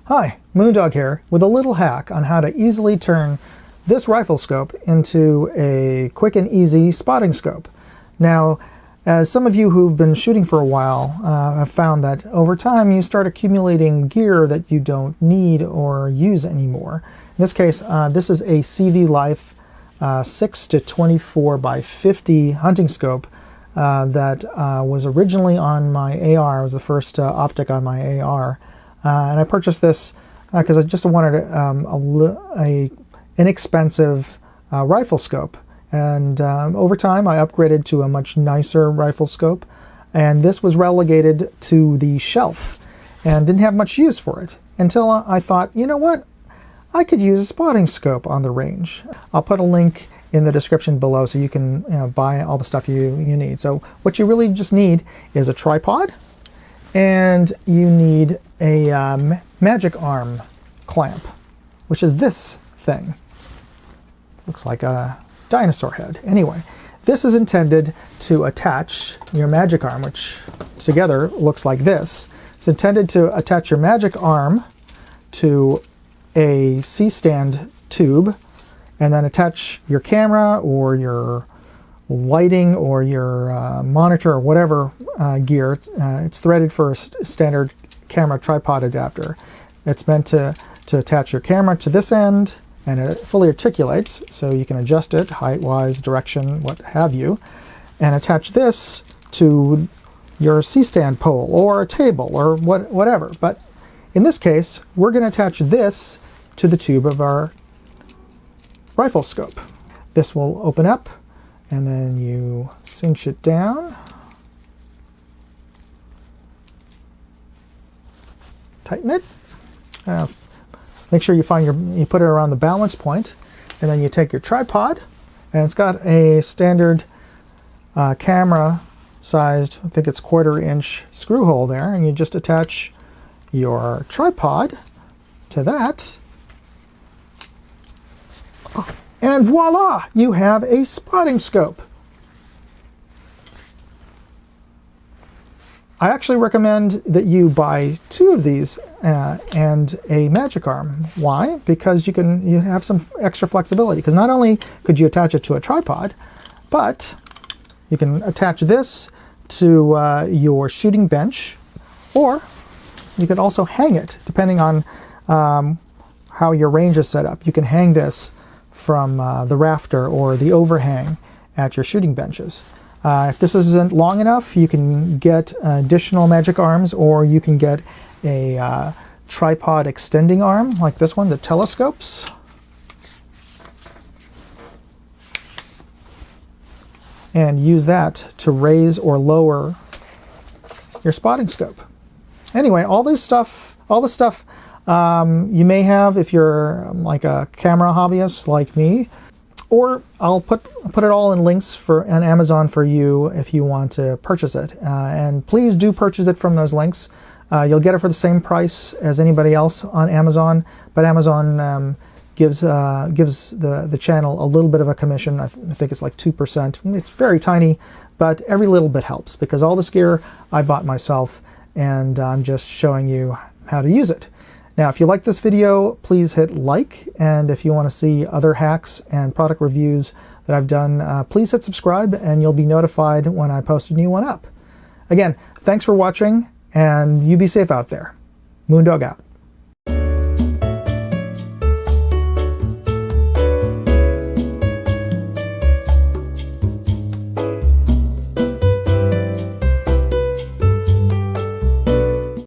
Hi, Moondog here with a little hack on how to easily turn this rifle scope into a quick and easy spotting scope. Now, as some of you who've been shooting for a while have found that over time you start accumulating gear that you don't need or use anymore. In this case, this is a CVLife 6 to 24 by 50 hunting scope that was originally on my AR. It was the first optic on my AR. And I purchased this because I just wanted a inexpensive rifle scope. And over time I upgraded to a much nicer rifle scope. And this was relegated to the shelf and didn't have much use for it until I thought, you know what? I could use a spotting scope on the range. I'll put a link in the description below so you can buy all the stuff you need. So what you really just need is a tripod, and you need a magic arm clamp, which is this thing. Looks like a dinosaur head. Anyway, this is intended to attach your magic arm, which together looks like this. It's intended to attach your magic arm to a C-stand tube and then attach your camera or your lighting or your monitor or whatever gear. It's threaded for a standard camera tripod adapter. It's meant to attach your camera to this end, and it fully articulates so you can adjust it height-wise, direction, what have you, and attach this to your C-stand pole or a table or whatever. But in this case, we're going to attach this to the tube of our rifle scope. This will open up, and then you cinch it down, tighten it, make sure you put it around the balance point, and then you take your tripod, and it's got a standard camera sized, I think it's 1/4 inch screw hole there, and you just attach your tripod to that, and voila, you have a spotting scope. I actually recommend that you buy 2 of these and a magic arm. Why? Because you have some extra flexibility. Because not only could you attach it to a tripod, but you can attach this to your shooting bench, or you could also hang it, depending on how your range is set up. You can hang this from the rafter or the overhang at your shooting benches. If this isn't long enough, you can get additional magic arms, or you can get a tripod extending arm like this one that telescopes. And use that to raise or lower your spotting scope. Anyway, all this stuff you may have if you're like a camera hobbyist like me, or I'll put it all in links on Amazon for you if you want to purchase it. And please do purchase it from those links. You'll get it for the same price as anybody else on Amazon, but Amazon gives the channel a little bit of a commission. I think it's like 2%. It's very tiny, but every little bit helps, because all this gear I bought myself, and I'm just showing you how to use it. Now, if you like this video, please hit like, and if you want to see other hacks and product reviews that I've done, please hit subscribe, and you'll be notified when I post a new one up. Again, thanks for watching, and you be safe out there. Moondog out.